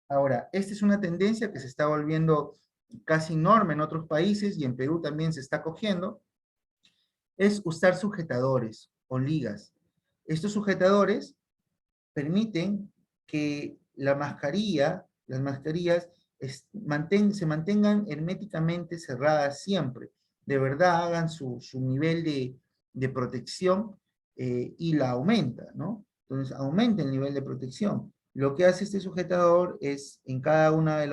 Ahora, esta es una tendencia que se está volviendo casi norma en otros países y en Perú también se está cogiendo, es usar sujetadores o ligas. Estos sujetadores permiten que la mascarilla, las mascarillas se mantengan herméticamente cerradas siempre. De verdad hagan su nivel de protección y la aumenta, ¿no? Entonces aumenta el nivel de protección. Lo que hace este sujetador es en cada una de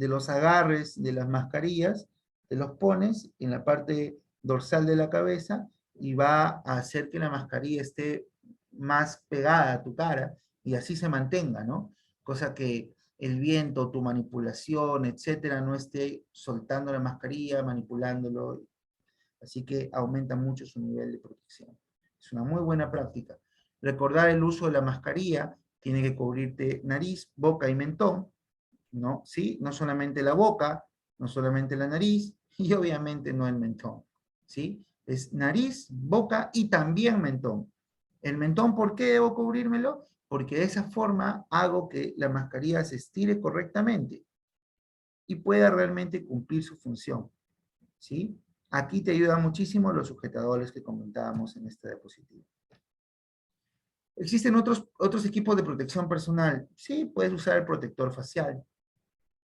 los agarres de las mascarillas, te los pones en la parte dorsal de la cabeza y va a hacer que la mascarilla esté más pegada a tu cara y así se mantenga, ¿no? Cosa que el viento, tu manipulación, etcétera, no esté soltando la mascarilla, manipulándolo. Así que aumenta mucho su nivel de protección. Es una muy buena práctica. Recordar el uso de la mascarilla, tiene que cubrirte nariz, boca y mentón, ¿no? ¿Sí? No solamente la boca, no solamente la nariz y obviamente no el mentón, ¿sí? Es nariz, boca y también mentón. El mentón, ¿por qué debo cubrírmelo? Porque de esa forma hago que la mascarilla se estire correctamente y pueda realmente cumplir su función, ¿sí? Aquí te ayudan muchísimo los sujetadores que comentábamos en esta diapositiva. ¿Existen otros equipos de protección personal? Sí, puedes usar el protector facial,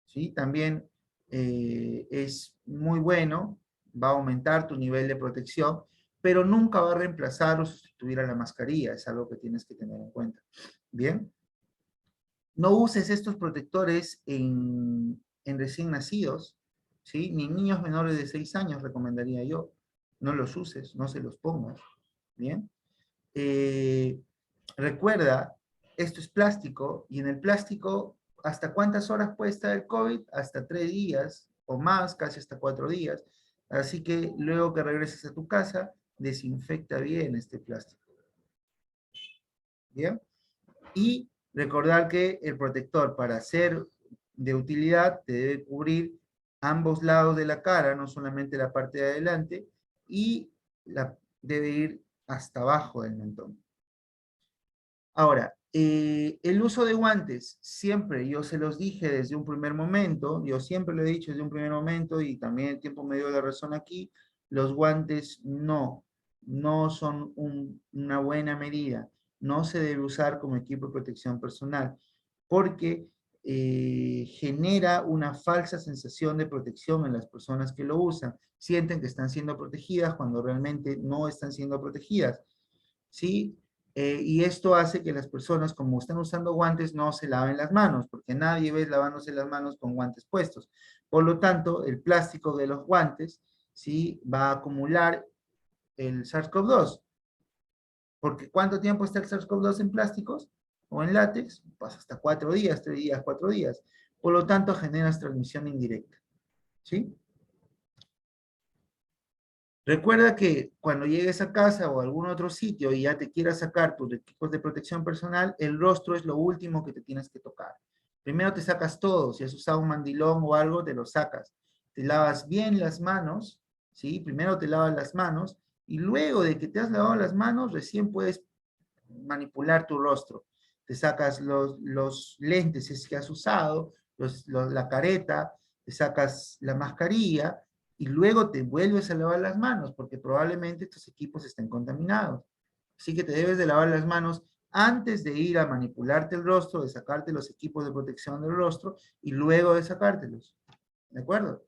¿sí? También es muy bueno, va a aumentar tu nivel de protección, pero nunca va a reemplazar o sustituir a la mascarilla, es algo que tienes que tener en cuenta. Bien, no uses estos protectores en recién nacidos, ¿sí? Ni niños menores de 6 años recomendaría yo. No los uses, no se los pongas, ¿bien? Eh, Recuerda, esto es plástico y en el plástico, ¿hasta cuántas horas puede estar el COVID? Hasta 3 días o más, casi hasta 4 días. Así que luego que regreses a tu casa, desinfecta bien este plástico. ¿Bien? Y recordar que el protector para ser de utilidad te debe cubrir ambos lados de la cara, no solamente la parte de adelante, y debe ir hasta abajo del mentón. Ahora, el uso de guantes, siempre yo se los dije desde un primer momento, yo siempre lo he dicho desde un primer momento y también el tiempo me dio la razón aquí, los guantes no son una buena medida, no se debe usar como equipo de protección personal, porque genera una falsa sensación de protección en las personas que lo usan, sienten que están siendo protegidas cuando realmente no están siendo protegidas, ¿sí? Y esto hace que las personas, como están usando guantes, no se laven las manos, porque nadie ve lavándose las manos con guantes puestos. Por lo tanto, el plástico de los guantes, ¿sí? Va a acumular el SARS-CoV-2. Porque ¿cuánto tiempo está el SARS-CoV-2 en plásticos o en látex? Pues hasta 4 días, 3 días, 4 días. Por lo tanto, generas transmisión indirecta, ¿sí? Recuerda que cuando llegues a casa o a algún otro sitio y ya te quieras sacar tus equipos de protección personal, el rostro es lo último que te tienes que tocar. Primero te sacas todo, si has usado un mandilón o algo, te lo sacas. Te lavas bien las manos, ¿sí? Primero te lavas las manos y luego de que te has lavado las manos, recién puedes manipular tu rostro. Te sacas los lentes si es que has usado, la careta, te sacas la mascarilla y luego te vuelves a lavar las manos porque probablemente estos equipos estén contaminados. Así que te debes de lavar las manos antes de ir a manipularte el rostro, de sacarte los equipos de protección del rostro y luego de sacártelos. ¿De acuerdo?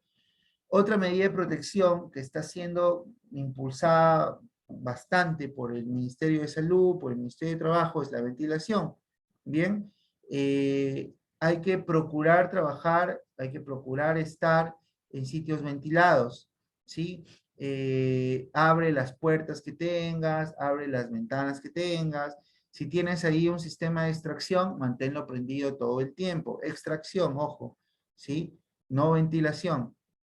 Otra medida de protección que está siendo impulsada bastante por el Ministerio de Salud, por el Ministerio de Trabajo, es la ventilación. Bien, hay que procurar trabajar, hay que procurar estar en sitios ventilados, ¿sí? Abre las puertas que tengas, abre las ventanas que tengas. Si tienes ahí un sistema de extracción, manténlo prendido todo el tiempo. Extracción, ojo, ¿sí? No ventilación.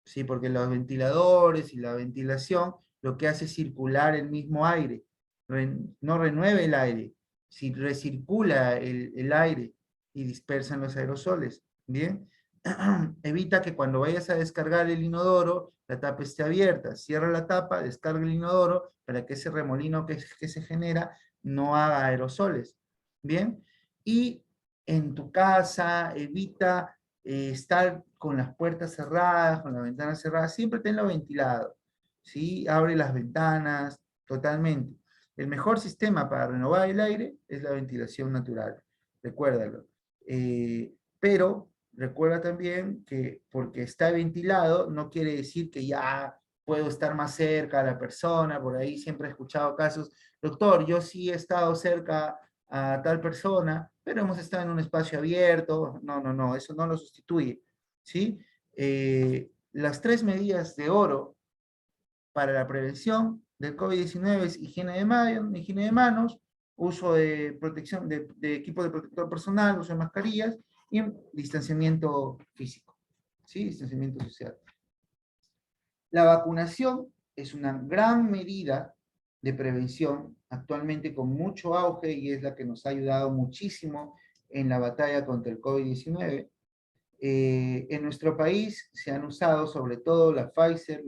Sí, porque los ventiladores y la ventilación lo que hace es circular el mismo aire, no renueve el aire, si recircula el aire y dispersan los aerosoles. Bien, evita que cuando vayas a descargar el inodoro, la tapa esté abierta, cierra la tapa, descarga el inodoro para que ese remolino que se genera no haga aerosoles. Bien, y en tu casa evita estar con las puertas cerradas, con las ventanas cerradas, siempre tenlo ventilado, ¿sí? Abre las ventanas totalmente. El mejor sistema para renovar el aire es la ventilación natural, recuérdalo. Pero recuerda también que porque está ventilado no quiere decir que ya puedo estar más cerca a la persona, por ahí siempre he escuchado casos, doctor, yo sí he estado cerca a tal persona, pero hemos estado en un espacio abierto. No, no, no, eso no lo sustituye, ¿sí? Las 3 medidas de oro para la prevención del COVID-19 es higiene de manos, uso de protección de equipo de protector personal, uso de mascarillas y distanciamiento físico, ¿sí? Distanciamiento social. La vacunación es una gran medida de prevención, actualmente con mucho auge y es la que nos ha ayudado muchísimo en la batalla contra el COVID-19. En nuestro país se han usado sobre todo la Pfizer,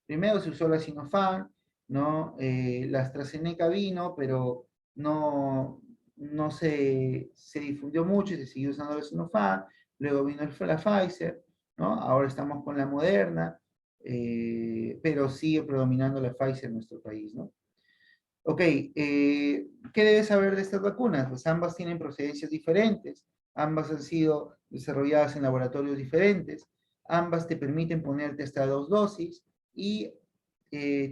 primero se usó la Sinopharm, ¿no? La AstraZeneca vino, pero no se difundió mucho y se siguió usando la Sinopharm, luego vino la Pfizer, ¿no? Ahora estamos con la Moderna, pero sigue predominando la Pfizer en nuestro país, ¿no? Ok, ¿qué debes saber de estas vacunas? Pues ambas tienen procedencias diferentes, ambas han sido desarrolladas en laboratorios diferentes, ambas te permiten ponerte hasta 2 dosis y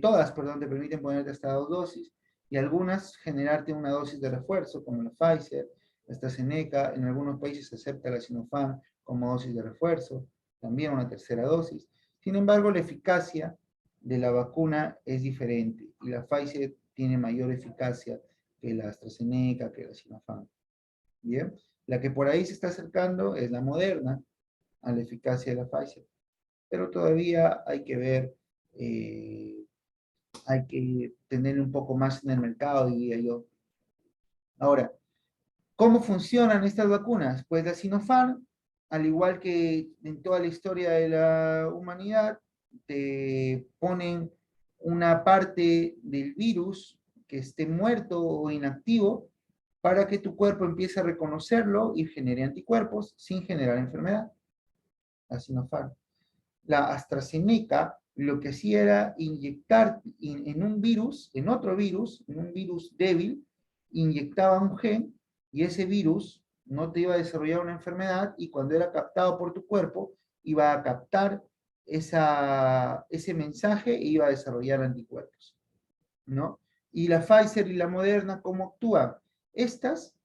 todas, perdón, te permiten ponerte hasta 2 dosis y algunas generarte una dosis de refuerzo, como la Pfizer, la AstraZeneca, en algunos países se acepta la Sinopharm como dosis de refuerzo, también una tercera dosis. Sin embargo, la eficacia de la vacuna es diferente y la Pfizer tiene mayor eficacia que la AstraZeneca, que la Sinopharm. Bien, la que por ahí se está acercando es la Moderna a la eficacia de la Pfizer, pero todavía hay que ver, hay que tener un poco más en el mercado, diría yo. Ahora, ¿cómo funcionan estas vacunas? Pues la Sinopharm al igual que en toda la historia de la humanidad, te ponen una parte del virus que esté muerto o inactivo para que tu cuerpo empiece a reconocerlo y genere anticuerpos sin generar enfermedad. Así no falta. La AstraZeneca lo que hacía era inyectar en un virus, en otro virus, en un virus débil, inyectaba un gen y ese virus no te iba a desarrollar una enfermedad y cuando era captado por tu cuerpo iba a captar ese mensaje e iba a desarrollar anticuerpos, ¿no? Y la Pfizer y la Moderna, ¿cómo actúan? Estas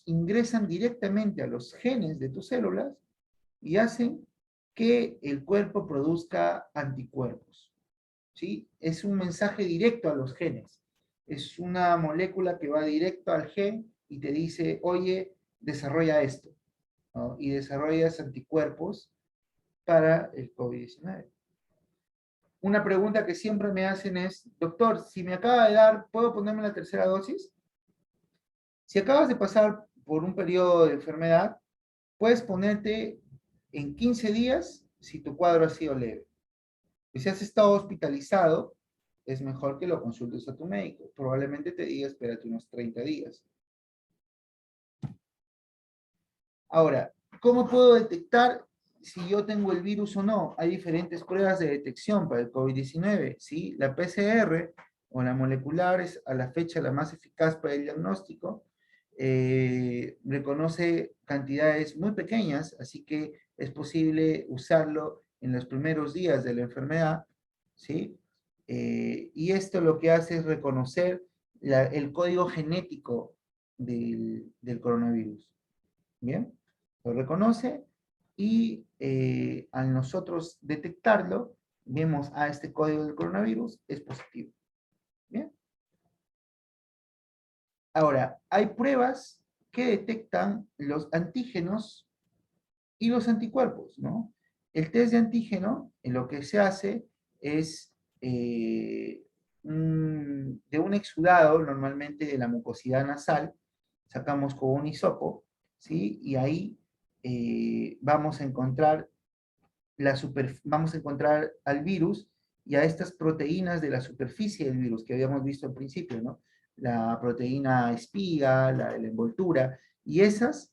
ingresan directamente a los genes de tus células y hacen que el cuerpo produzca anticuerpos. ¿Sí? Es un mensaje directo a los genes. Es una molécula que va directo al gen y te dice, oye, desarrolla esto, ¿no? Y desarrollas anticuerpos para el COVID-19. Una pregunta que siempre me hacen es, doctor, si me acaba de dar, ¿puedo ponerme la tercera dosis? Si acabas de pasar por un periodo de enfermedad, puedes ponerte en 15 días si tu cuadro ha sido leve. Y si has estado hospitalizado, es mejor que lo consultes a tu médico. Probablemente te diga, espérate unos 30 días. Ahora, ¿cómo puedo detectar si yo tengo el virus o no? Hay diferentes pruebas de detección para el COVID-19, ¿sí? La PCR o la molecular es a la fecha la más eficaz para el diagnóstico. Reconoce cantidades muy pequeñas, así que es posible usarlo en los primeros días de la enfermedad, ¿sí? Y esto lo que hace es reconocer el código genético del coronavirus. ¿Bien? Lo reconoce y al nosotros detectarlo, vemos a este código del coronavirus, es positivo. ¿Bien? Ahora, hay pruebas que detectan los antígenos y los anticuerpos, ¿no? El test de antígeno, en lo que se hace es de un exudado, normalmente de la mucosidad nasal, sacamos con un hisopo, ¿sí? Y ahí vamos a encontrar vamos a encontrar al virus y a estas proteínas de la superficie del virus que habíamos visto al principio, ¿no? La proteína espiga, la envoltura, y esos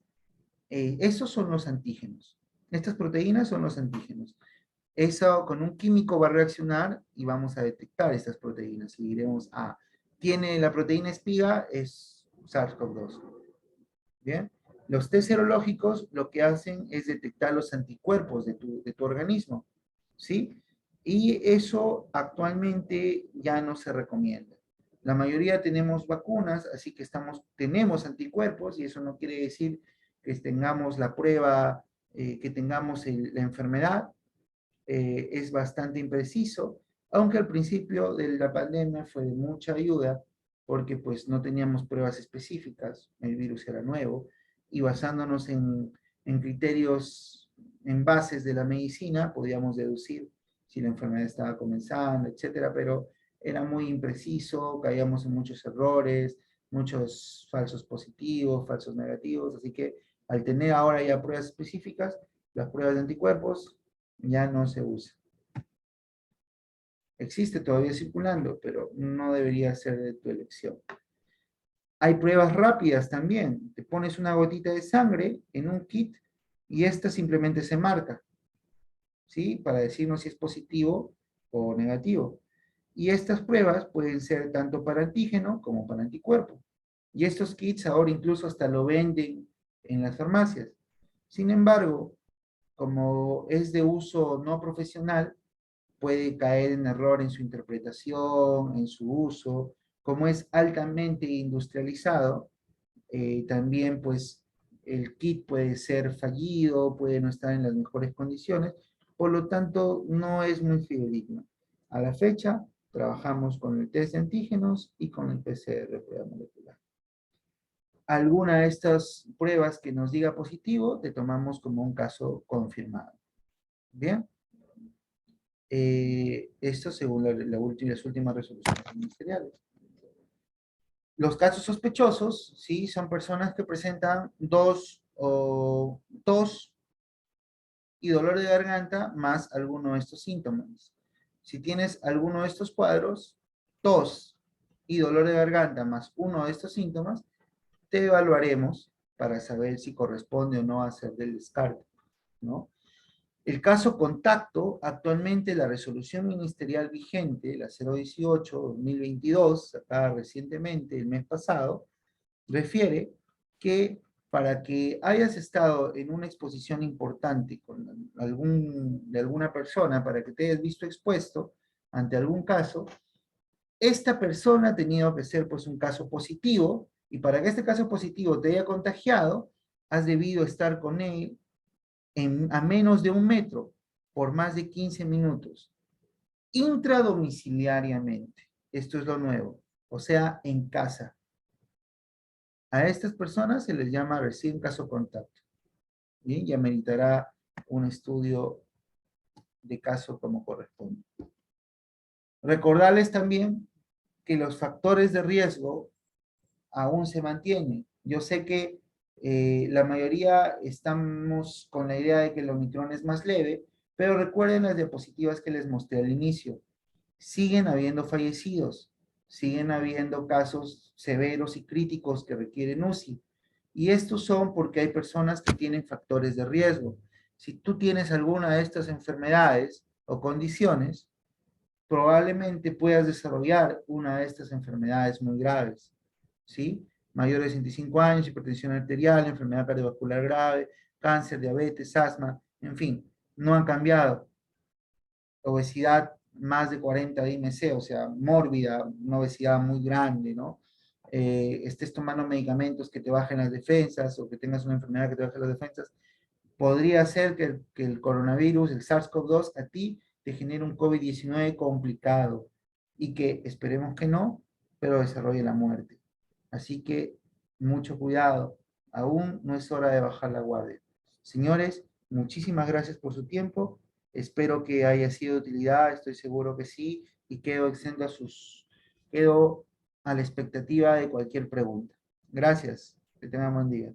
son los antígenos. Estas proteínas son los antígenos. Eso con un químico va a reaccionar y vamos a detectar estas proteínas. Y diremos, tiene la proteína espiga, es SARS-CoV-2. ¿Bien? Los test serológicos lo que hacen es detectar los anticuerpos de tu organismo, ¿sí? Y eso actualmente ya no se recomienda. La mayoría tenemos vacunas, así que tenemos anticuerpos y eso no quiere decir que tengamos la prueba, que tengamos la enfermedad. Es bastante impreciso, aunque al principio de la pandemia fue de mucha ayuda porque pues no teníamos pruebas específicas, el virus era nuevo, y basándonos en criterios, en bases de la medicina, podíamos deducir si la enfermedad estaba comenzando, etcétera, pero era muy impreciso, caíamos en muchos errores, muchos falsos positivos, falsos negativos, así que al tener ahora ya pruebas específicas, las pruebas de anticuerpos ya no se usa. Existe todavía circulando, pero no debería ser de tu elección. Hay pruebas rápidas también. Te pones una gotita de sangre en un kit y esta simplemente se marca, ¿sí? Para decirnos si es positivo o negativo. Y estas pruebas pueden ser tanto para antígeno como para anticuerpo. Y estos kits ahora incluso hasta lo venden en las farmacias. Sin embargo, como es de uso no profesional, puede caer en error en su interpretación, en su uso, como es altamente industrializado, también pues el kit puede ser fallido, puede no estar en las mejores condiciones, por lo tanto no es muy fidedigno. A la fecha trabajamos con el test de antígenos y con el PCR, prueba molecular. Alguna de estas pruebas que nos diga positivo, te tomamos como un caso confirmado. Bien. Esto según las últimas resoluciones ministeriales. Los casos sospechosos, ¿sí? Son personas que presentan tos y dolor de garganta más alguno de estos síntomas. Si tienes alguno de estos cuadros, tos y dolor de garganta más uno de estos síntomas, te evaluaremos para saber si corresponde o no a hacer del descarte, ¿no? El caso contacto, actualmente la resolución ministerial vigente, la 018-2022, sacada recientemente el mes pasado, refiere que para que hayas estado en una exposición importante con de alguna persona, para que te hayas visto expuesto ante algún caso, esta persona ha tenido que ser pues un caso positivo, y para que este caso positivo te haya contagiado, has debido estar con él a menos de 1 metro por más de 15 minutos, intradomiciliariamente. Esto es lo nuevo, o sea, en casa. A estas personas se les llama recién caso contacto. Bien, ya meritará un estudio de caso como corresponde. Recordarles también que los factores de riesgo aún se mantienen. Yo sé que la mayoría estamos con la idea de que el Omicron es más leve, pero recuerden las diapositivas que les mostré al inicio. Siguen habiendo fallecidos, siguen habiendo casos severos y críticos que requieren UCI. Y estos son porque hay personas que tienen factores de riesgo. Si tú tienes alguna de estas enfermedades o condiciones, probablemente puedas desarrollar una de estas enfermedades muy graves, ¿sí? Mayores de 65 años, hipertensión arterial, enfermedad cardiovascular grave, cáncer, diabetes, asma, en fin, no han cambiado. Obesidad más de 40 de IMC, o sea, mórbida, una obesidad muy grande, ¿no? Estés tomando medicamentos que te bajen las defensas o que tengas una enfermedad que te baje las defensas, podría ser que el coronavirus, el SARS-CoV-2, a ti te genere un COVID-19 complicado y que esperemos que no, pero desarrolle la muerte. Así que mucho cuidado, aún no es hora de bajar la guardia. Señores, muchísimas gracias por su tiempo, espero que haya sido de utilidad, estoy seguro que sí, y quedo a la expectativa de cualquier pregunta. Gracias, que tengan buen día.